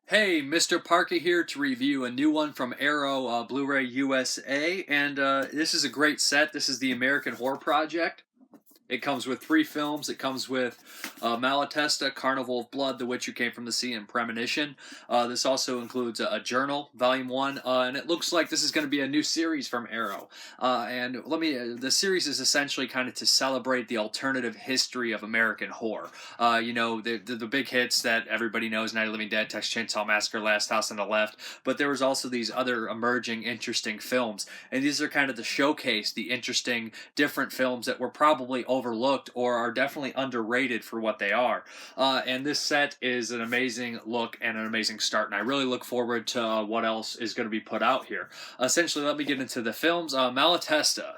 Hey, Mrparka here to review a new one from Arrow Blu-ray USA, and this is a great set. This is the American Horror Project. It comes with three films. It comes with Malatesta, Carnival of Blood, The Witch Who Came from the Sea, and Premonition. This also includes a journal, Volume 1, and it looks like this is going to be a new series from Arrow. The series is essentially kind of to celebrate the alternative history of American horror. The big hits that everybody knows, Night of the Living Dead, Texas Chainsaw Massacre, Last House on the Left, but there was also these other emerging, interesting films, and these are kind of to showcase the interesting, different films that were probably overlooked or are definitely underrated for what they are. And this set is an amazing look and an amazing start, and I really look forward to what else is going to be put out here. Essentially, let me get into the films. Malatesta.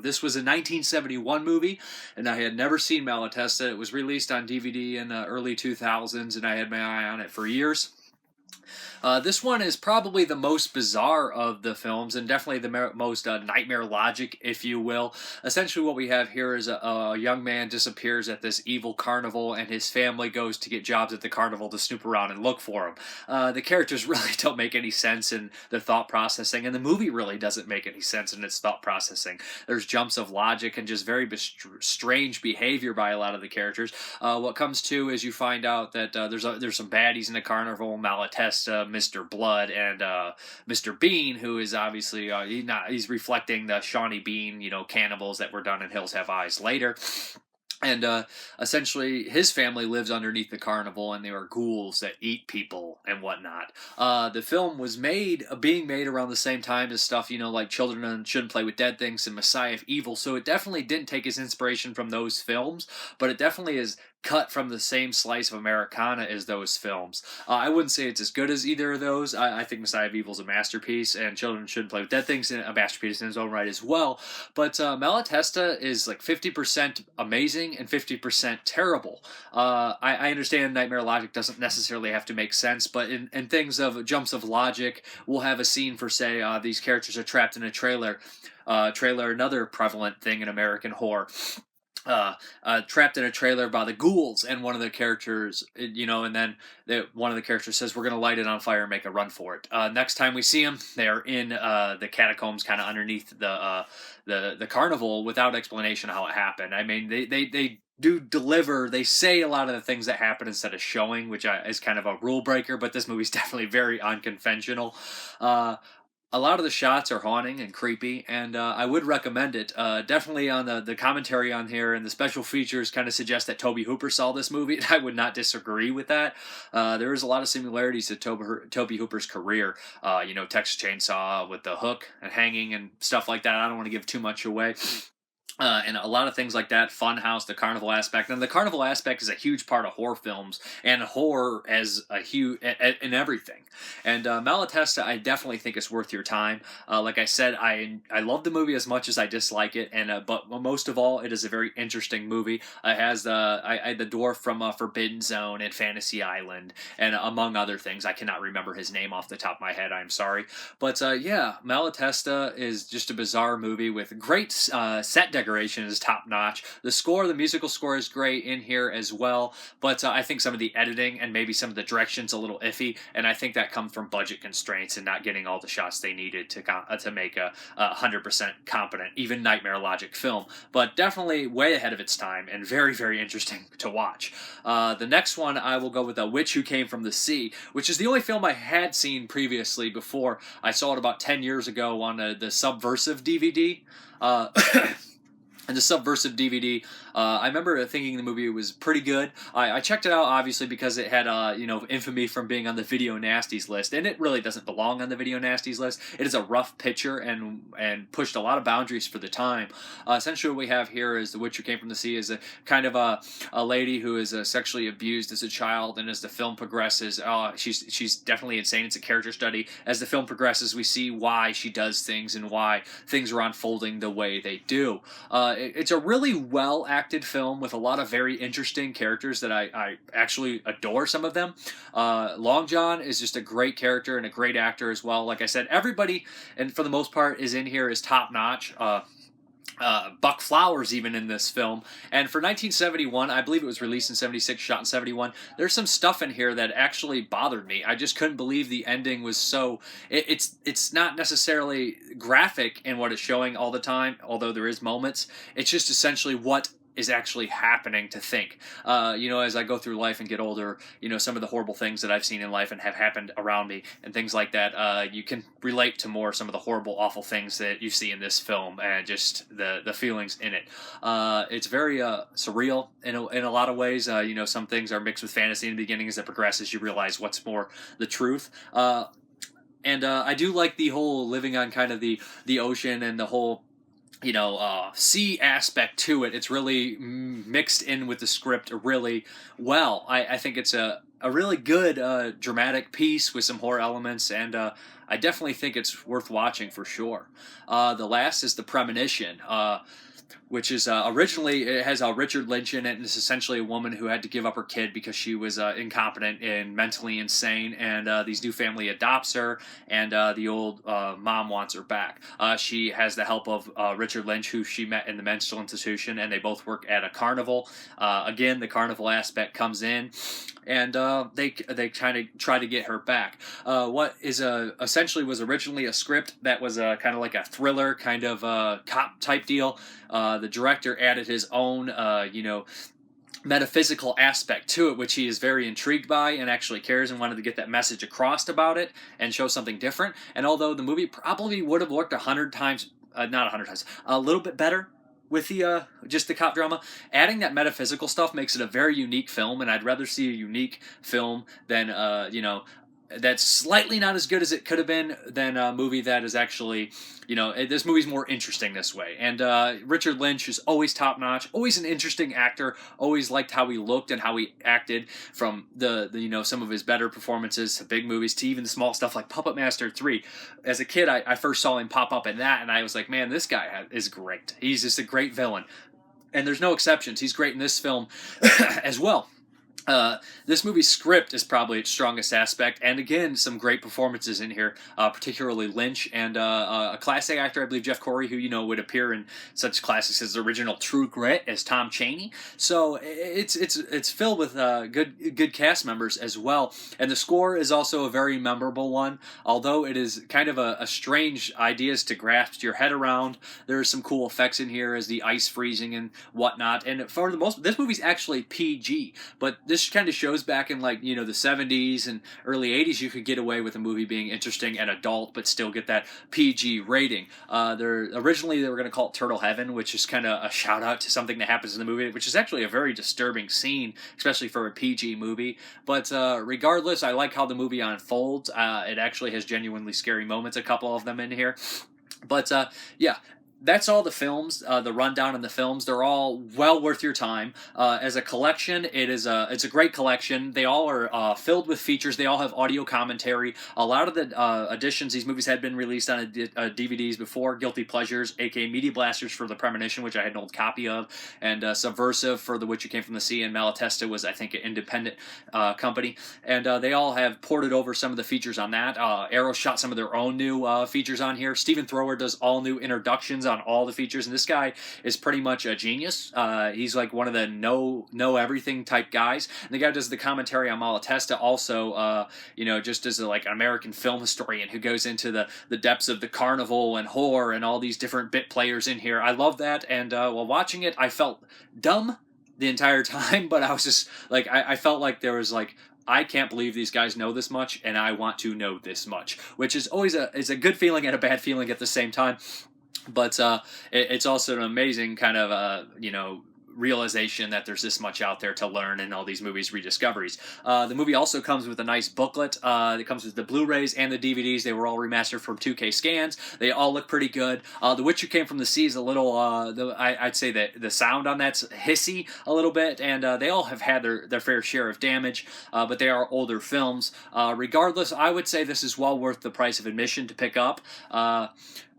This was a 1971 movie, and I had never seen Malatesta. It was released on DVD in the early 2000s, and I had my eye on it for years. This one is probably the most bizarre of the films, and definitely the most nightmare logic, if you will. Essentially, what we have here is a young man disappears at this evil carnival, and his family goes to get jobs at the carnival to snoop around and look for him. The characters really don't make any sense in their thought processing, and the movie really doesn't make any sense in its thought processing. There's jumps of logic and just very strange behavior by a lot of the characters. What comes to is you find out that there's some baddies in the carnival, Malatesta, Mr. Blood, and Mr. Bean, who is obviously he's reflecting the Shawnee Bean, cannibals that were done in Hills Have Eyes later. And essentially, his family lives underneath the carnival, and they are ghouls that eat people and whatnot. The film was being made around the same time as stuff, like Children Shouldn't Play with Dead Things and Messiah of Evil, so it definitely didn't take its inspiration from those films, but it definitely is cut from the same slice of Americana as those films. I wouldn't say it's as good as either of those. I think Messiah of Evil is a masterpiece, and Children Shouldn't Play with Dead Things is a masterpiece in its own right as well. But Malatesta is like 50% amazing and 50% terrible. I understand Nightmare logic doesn't necessarily have to make sense, but in things of jumps of logic, we'll have a scene for, say, these characters are trapped in a trailer. Another prevalent thing in American horror. Trapped in a trailer by the ghouls, and one of the characters, and then one of the characters says, "We're going to light it on fire and make a run for it." Next time we see them, they are in the catacombs, kind of underneath the carnival, without explanation how it happened. I mean, they do deliver. They say a lot of the things that happen instead of showing, which is kind of a rule breaker. But this movie's definitely very unconventional. A lot of the shots are haunting and creepy, and I would recommend it. Definitely on the commentary on here and the special features kind of suggest that Tobe Hooper saw this movie, and I would not disagree with that. There is a lot of similarities to Tobe Hooper's career. Texas Chainsaw with the hook and hanging and stuff like that. I don't want to give too much away. And a lot of things like that, Funhouse, the carnival aspect. And the carnival aspect is a huge part of horror films, and horror as a huge in everything. And Malatesta, I definitely think is worth your time. Like I said, I love the movie as much as I dislike it, and but most of all, it is a very interesting movie. It has the dwarf from Forbidden Zone and Fantasy Island, and among other things. I cannot remember his name off the top of my head. I'm sorry, but yeah, Malatesta is just a bizarre movie with great set decoration is top notch. The musical score is great in here as well, but I think some of the editing and maybe some of the direction's a little iffy, and I think that comes from budget constraints and not getting all the shots they needed to make a 100% competent, even Nightmare logic film. But definitely way ahead of its time and very, very interesting to watch. The next one I will go with The Witch Who Came from the Sea, which is the only film I had seen previously before. I saw it about 10 years ago on the Subversive DVD. And the Subversive DVD, I remember thinking the movie was pretty good. I checked it out, obviously, because it had, infamy from being on the Video Nasties list, and it really doesn't belong on the Video Nasties list. It is a rough picture and pushed a lot of boundaries for the time. Essentially, what we have here is The Witch Who Came from the Sea is a kind of a lady who is sexually abused as a child, and as the film progresses, she's definitely insane. It's a character study. As the film progresses, we see why she does things and why things are unfolding the way they do. It's a really well-acted film with a lot of very interesting characters that I actually adore some of them. Long John is just a great character and a great actor as well. Like I said, everybody, and for the most part, is in here is top-notch. Buck Flowers even in this film. And for 1971, I believe it was released in 76, shot in 71, there's some stuff in here that actually bothered me. I just couldn't believe the ending was so... it's not necessarily graphic in what it's showing all the time, although there is moments. It's just essentially what is actually happening to think. As I go through life and get older, some of the horrible things that I've seen in life and have happened around me and things like that, you can relate to more some of the horrible, awful things that you see in this film and just the feelings in it. It's very surreal in a lot of ways. Some things are mixed with fantasy in the beginning. As it progresses, you realize what's more the truth. And I do like the whole living on kind of the ocean and the whole sea aspect to it. It's really mixed in with the script really well. I think it's a really good dramatic piece with some horror elements, and I definitely think it's worth watching for sure. The last is The Premonition, which is originally, it has Richard Lynch in it, and it's essentially a woman who had to give up her kid because she was incompetent and mentally insane, and these new family adopts her, and the old mom wants her back. She has the help of Richard Lynch, who she met in the mental institution, and they both work at a carnival. Again, the carnival aspect comes in, and they kind of try to get her back. What is essentially was originally a script that was kind of like a thriller kind of cop type deal. The director added his own, metaphysical aspect to it, which he is very intrigued by and actually cares and wanted to get that message across about it and show something different. And although the movie probably would have worked 100 times, not 100 times, a little bit better with the just the cop drama, adding that metaphysical stuff makes it a very unique film, and I'd rather see a unique film than that's slightly not as good as it could have been than a movie that is actually, this movie's more interesting this way. And Richard Lynch is always top notch, always an interesting actor, always liked how he looked and how he acted, from the some of his better performances to big movies to even the small stuff like Puppet Master 3. As a kid, I first saw him pop up in that, and I was like, man, this guy is great. He's just a great villain. And there's no exceptions. He's great in this film as well. This movie's script is probably its strongest aspect, and again, some great performances in here, particularly Lynch and a classic actor, I believe Jeff Corey, who would appear in such classics as the original True Grit as Tom Chaney. So it's filled with good cast members as well, and the score is also a very memorable one. Although it is kind of a strange ideas to grasp your head around, there are some cool effects in here as the ice freezing and whatnot. And for the most, this movie's actually PG, but this kind of shows back in the 70s and early 80s you could get away with a movie being interesting and adult but still get that PG rating. Originally they were going to call it Turtle Heaven, which is kind of a shout out to something that happens in the movie, which is actually a very disturbing scene, especially for a PG movie. But regardless, I like how the movie unfolds. It actually has genuinely scary moments, a couple of them in here. But yeah, that's all the films, the rundown on the films. They're all well worth your time. As a collection, it's a great collection. They all are filled with features. They all have audio commentary. A lot of the editions, these movies had been released on DVDs before. Guilty Pleasures, aka Media Blasters for The Premonition, which I had an old copy of, and Subversive for The Witch Who Came From the Sea, and Malatesta was, I think, an independent company. And they all have ported over some of the features on that. Arrow shot some of their own new features on here. Stephen Thrower does all new introductions on all the features, and this guy is pretty much a genius. He's like one of the know everything type guys, and the guy does the commentary on Malatesta also, just as an American film historian who goes into the depths of the carnival and horror and all these different bit players in here. I love that, and while watching it I felt dumb the entire time, but I was just I felt like there was I can't believe these guys know this much, and I want to know this much, which is always a good feeling and a bad feeling at the same time. But it's also an amazing kind of, realization that there's this much out there to learn in all these movies rediscoveries. The movie also comes with a nice booklet. It comes with the Blu-rays and the DVDs. They were all remastered from 2K scans. They all look pretty good. The Witch Who Came From the Sea is a little, I'd say that the sound on that's hissy a little bit, and they all have had their fair share of damage, but they are older films. Regardless, I would say this is well worth the price of admission to pick up.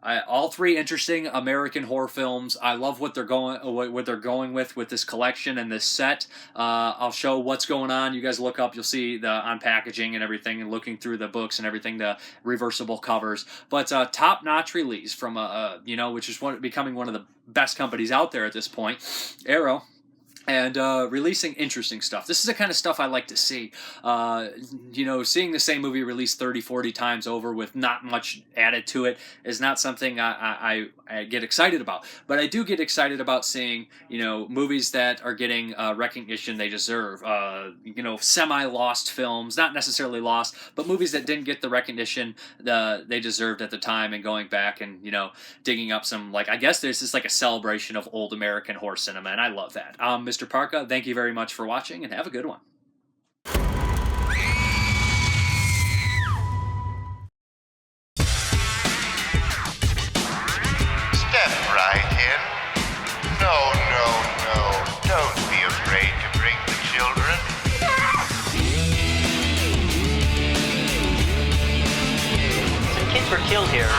All three interesting American horror films. I love what they're going with this collection and this set. I'll show what's going on. You guys look up, you'll see the on packaging and everything, and looking through the books and everything, the reversible covers. But top-notch release from which is becoming one of the best companies out there at this point, Arrow. And releasing interesting stuff. This is the kind of stuff I like to see. Seeing the same movie released 30, 40 times over with not much added to it is not something I get excited about. But I do get excited about seeing, movies that are getting recognition they deserve. Semi-lost films, not necessarily lost, but movies that didn't get the recognition they deserved at the time, and going back and, digging up some, I guess this is like a celebration of old American horror cinema, and I love that. Mrparka, thank you very much for watching, and have a good one. Step right in. No. Don't be afraid to bring the children. Some kids were killed here.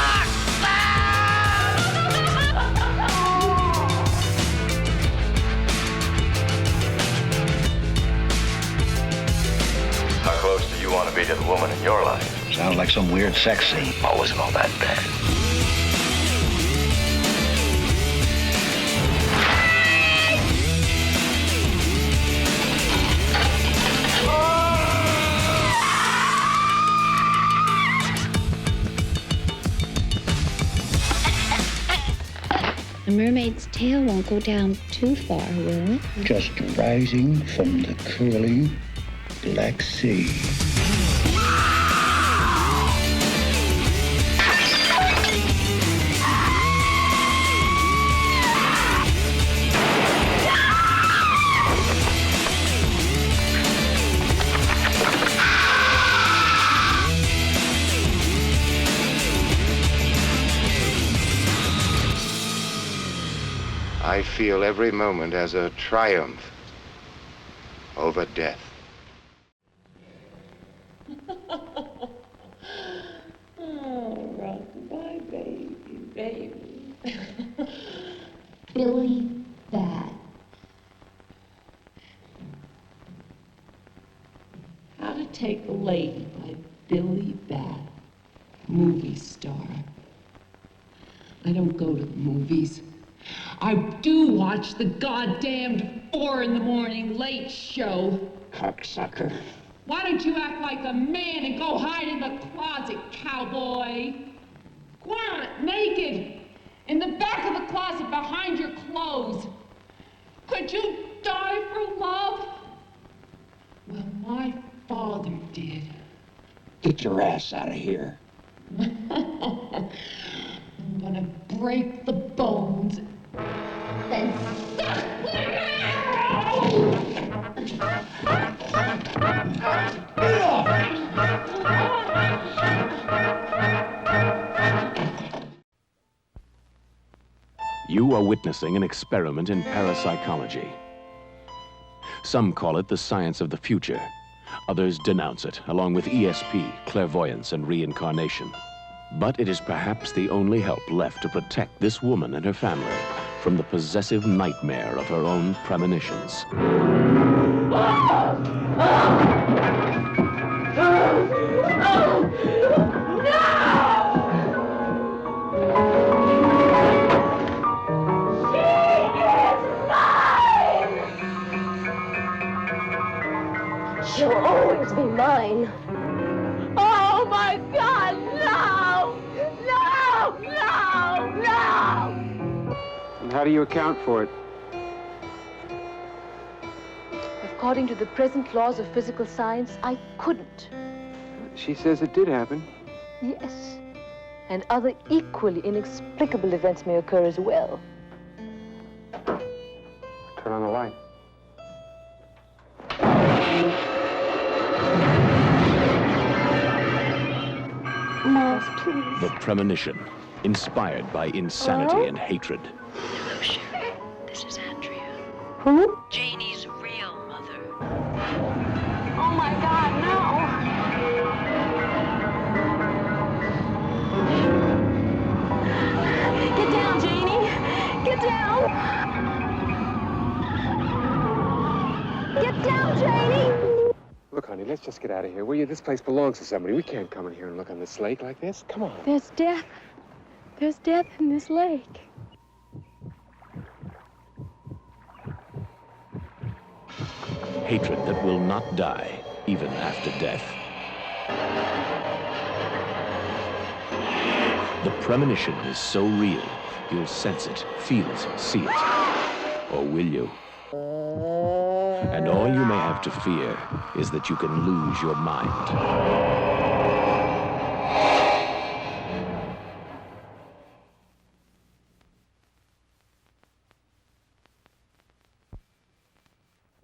How close do you want to be to the woman in your life? Sounds like some weird sex scene. Oh, wasn't all that bad. A mermaid's tail won't go down too far, will it? Just rising from the curling Black Sea. I feel every moment as a triumph over death. Oh, rock-a-bye, baby. Billy Bat. How to Take a Lady by Billy Bat, movie star. I don't go to the movies. I do watch the goddamned 4 a.m. late show. Cocksucker. Why don't you act like a man and go hide in the closet, cowboy? Go on, naked, in the back of the closet behind your clothes. Could you die for love? Well, my father did. Get your ass out of here. I'm gonna break the bones and suck You are witnessing an experiment in parapsychology. Some call it the science of the future. Others denounce it, along with ESP, clairvoyance, and reincarnation. But it is perhaps the only help left to protect this woman and her family from the possessive nightmare of her own premonitions. She'll always be mine. Oh my God, no! No! No! No! And how do you account for it? According to the present laws of physical science, I couldn't. She says it did happen. Yes. And other equally inexplicable events may occur as well. Turn on the light. Miles, please. The Premonition, inspired by insanity and hatred. Hello, Sherry. This is Andrea. Who? Janie's real mother. Oh my God, no! let's just get out of here, will you? This place belongs to somebody. We can't come in here and look on this lake like this. Come on. There's death. There's death in this lake. Hatred that will not die, even after death. The premonition is so real, you'll sense it, feel it, see it. Or will you? And all you may have to fear is that you can lose your mind.